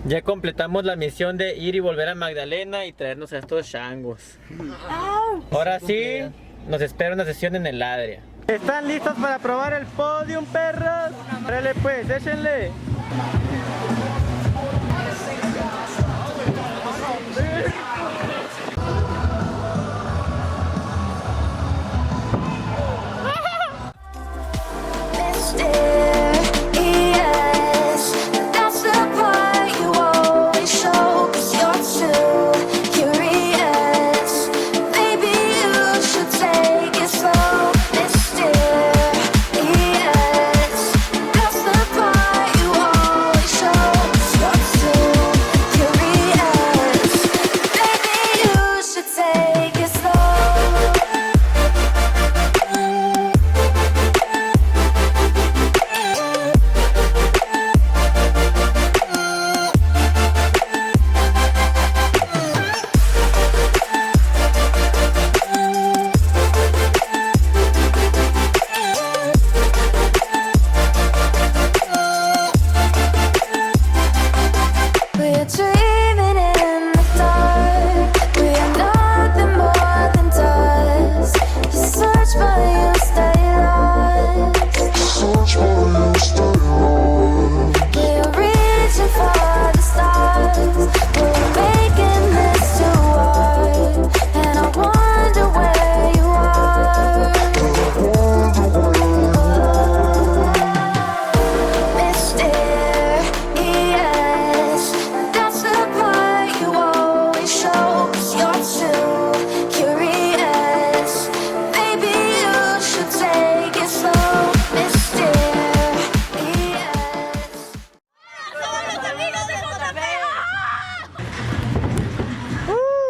Ya completamos la misión de ir y volver a Magdalena y traernos a estos changos. Ahora sí, nos espera una sesión en el Adria. ¿Están listos para probar el podium, perros? Órale pues, échenle.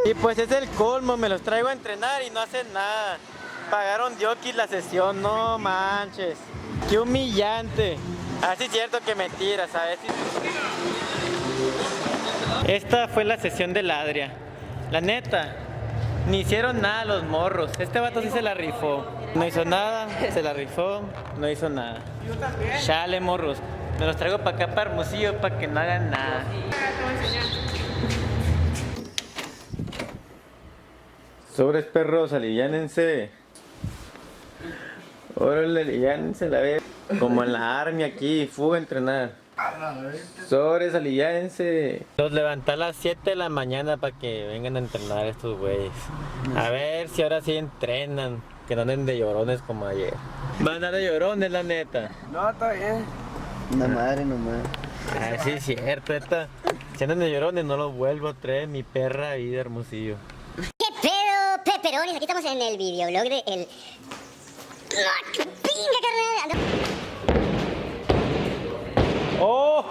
Y pues es el colmo, me los traigo a entrenar y no hacen nada. Pagaron diokis la sesión, no manches. Qué humillante. Así es cierto que mentiras, ¿sabes? Esta fue la sesión del Adria. La neta, ni hicieron nada los morros. Este vato sí se la rifó. No hizo nada, se la rifó, no hizo nada. Chale, morros. Me los traigo para acá, para Hermosillo, para que no hagan nada. Sobres, perros, aliviánense. Órale, aliviánense la vez. Como en la army aquí, fuga a entrenar. Sobres, aliviánense. Los levanté a las 7 de la mañana para que vengan a entrenar estos güeyes. A ver si ahora sí entrenan. Que no anden de llorones como ayer. Van a andar de llorones, la neta. No, está bien. Una madre nomás. Ah, sí, es cierto, esta. Si andan de llorones, no los vuelvo a traer mi perra ahí de Hermosillo. ¿Qué pedo, peperones? Aquí estamos en el videoblog de el... ¡Pinga, carnal! ¡Oh!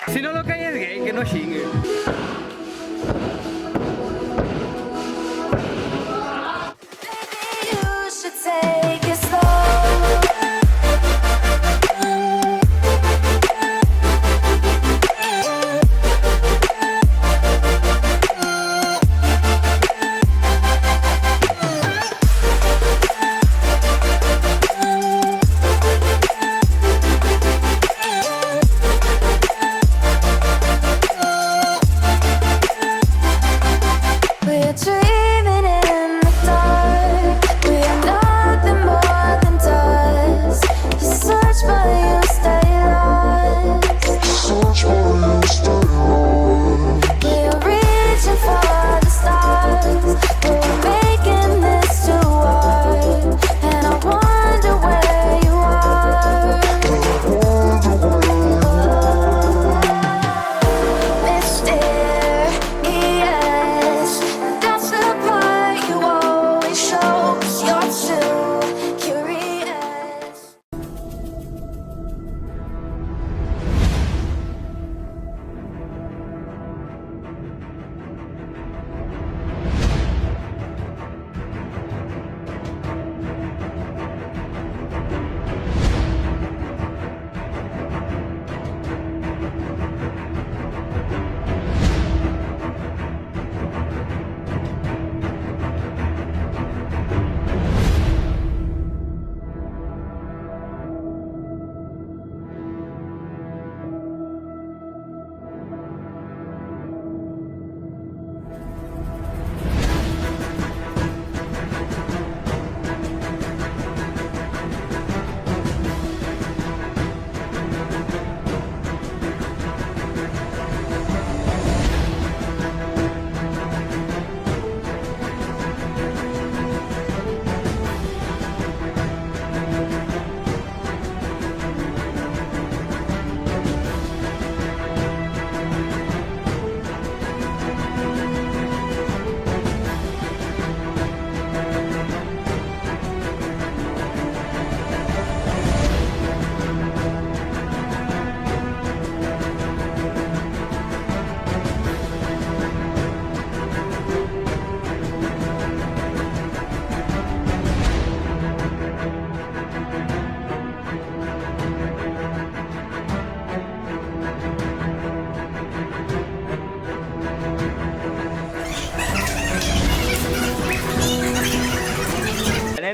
Si no lo caes es gay, que no chingue.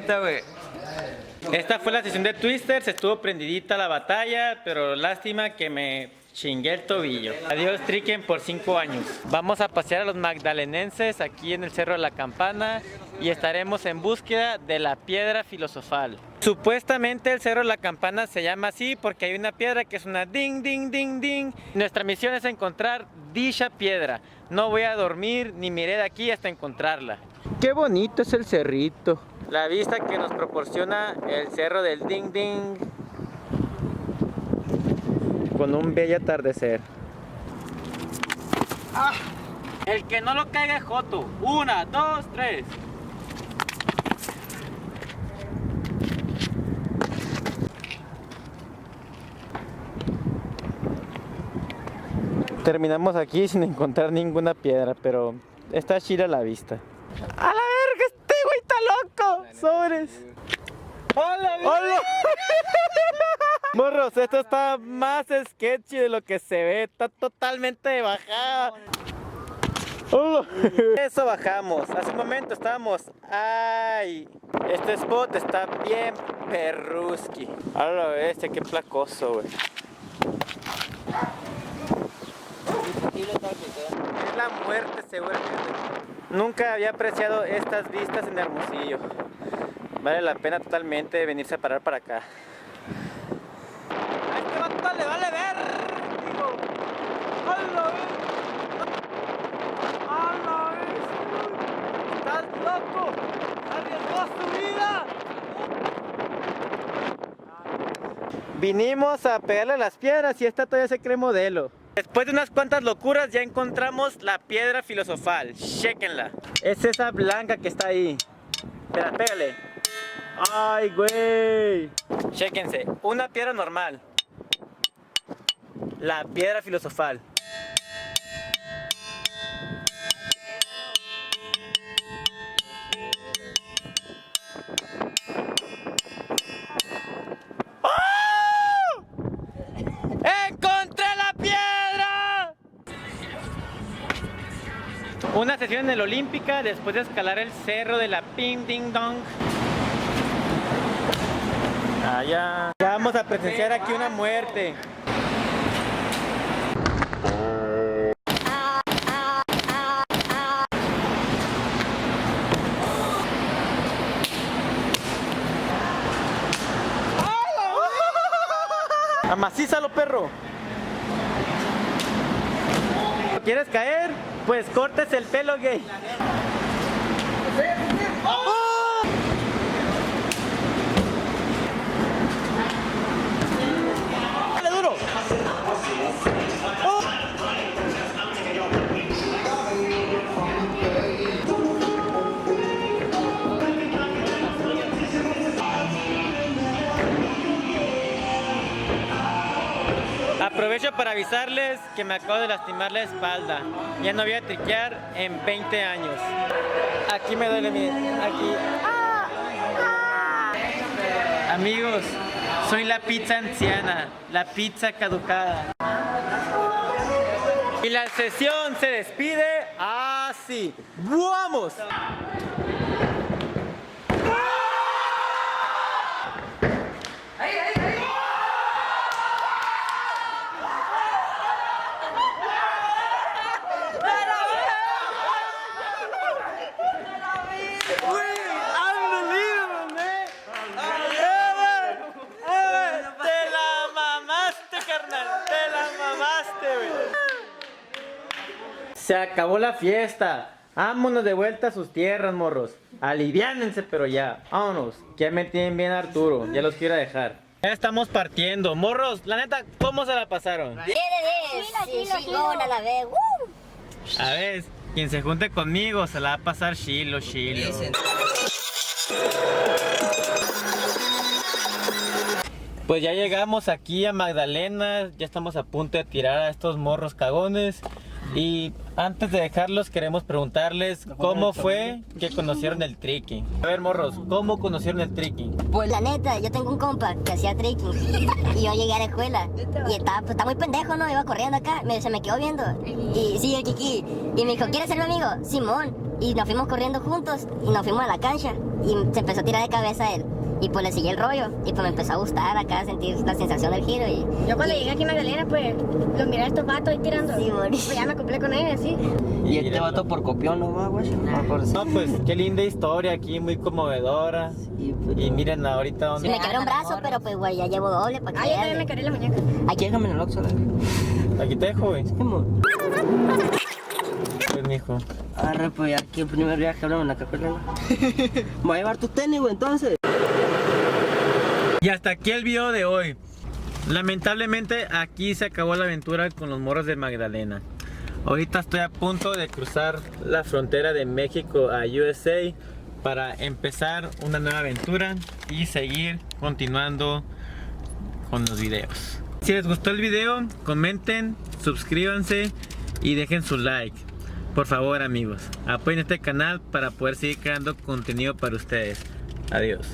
neta, güey. Esta fue la sesión de Twisters, estuvo prendidita la batalla, pero lástima que me chingué el tobillo. Adiós Tricken por 5 años. Vamos a pasear a los magdalenenses aquí en el Cerro de la Campana y estaremos en búsqueda de la piedra filosofal. Supuestamente el Cerro de la Campana se llama así porque hay una piedra que es una ding, ding, ding, ding. Nuestra misión es encontrar dicha piedra. No voy a dormir ni me iré de aquí hasta encontrarla. Qué bonito es el cerrito. La vista que nos proporciona el cerro del Ding Ding con un bello atardecer. El que no lo caiga es joto. 1, 2, 3. Terminamos aquí sin encontrar ninguna piedra, pero está chida la vista. ¡A la verga! ¡Este güey está loco! ¡Sobres! ¡Hola! ¡Hola! Morros, esto está más sketchy de lo que se ve. Está totalmente de bajada. ¡Hola! Eso bajamos. Hace un momento estábamos... ¡Ay! Este spot está bien perruski. A la bestia, qué placoso, güey. Es la muerte seguramente. Nunca había apreciado estas vistas en Hermosillo. Vale la pena totalmente venirse a parar para acá. ¡A este vato le vale ver! Digo, ¡hola! ¡Hola! ¡Estás loco! ¡Arriesgó su vida! Vinimos a pegarle a las piedras y esta todavía se cree modelo. Después de unas cuantas locuras ya encontramos la piedra filosofal. Chéquenla. Es esa blanca que está ahí. Espera, pégale. Ay, güey. Chéquense. Una piedra normal. La piedra filosofal. ¡Oh! ¡Encontré la piedra! Una sesión en el Olímpica después de escalar el cerro de la Ping Ding Dong. Allá. Ya vamos a presenciar aquí una muerte. Amacízalo, perro. ¿Quieres caer? Pues cortes el pelo, gay. ¡Oh! ¡Dale duro! ¡Oh! Aprovecho para avisarles que me acabo de lastimar la espalda. Ya no voy a triquear en 20 años. Aquí me duele mi... aquí. Amigos, soy la pizza anciana, la pizza caducada. Y la sesión se despide así. ¡Vamos! Se acabó la fiesta. Vámonos de vuelta a sus tierras, morros. Aliviánense, pero ya. Vámonos. Que me tienen bien Arturo. Ya los quiero dejar. Ya estamos partiendo. Morros, la neta, ¿cómo se la pasaron? 10 de 10. Sí, chingón a la vez. A ver, quien se junte conmigo se la va a pasar chilo, chilo. Pues ya llegamos aquí a Magdalena. Ya estamos a punto de tirar a estos morros cagones. Y antes de dejarlos queremos preguntarles cómo fue que conocieron el triqui. A ver, morros, ¿cómo conocieron el triqui? Pues la neta, yo tengo un compa que hacía trekking y yo llegué a la escuela y estaba, pues, está muy pendejo, ¿no? Iba corriendo acá, se me quedó viendo y sí, el Kiki. Y me dijo, ¿quieres ser mi amigo? Simón. Y nos fuimos corriendo juntos y nos fuimos a la cancha y se empezó a tirar de cabeza él. Y pues le seguí el rollo y pues me empezó a gustar acá, sentir la sensación del giro y... Yo cuando llegué aquí a Magdalena, pues, los miré a estos vatos ahí tirando. Sí, Pues ya me acoplé con ellos, así. Y este vato por copión nomás, güey. No, pues qué linda historia aquí, muy conmovedora. Y miren ahorita Sí, dónde... me quebré un brazo, pero pues güey, ya llevo doble para que Ah, yo también vean. me quebré la muñeca. Aquí déjame en el Oxxo, Aquí te dejo, güey. Pues, mijo. Arre, pues aquí el primer viaje hablamos en la cajuela. Me voy a llevar tus tenis, güey, entonces. Y hasta aquí el video de hoy. Lamentablemente aquí se acabó la aventura con los morros de Magdalena. Ahorita estoy a punto de cruzar la frontera de México a USA para empezar una nueva aventura y seguir continuando con los videos. Si les gustó el video, comenten, suscríbanse y dejen su like. Por favor, amigos, apoyen este canal para poder seguir creando contenido para ustedes. Adiós.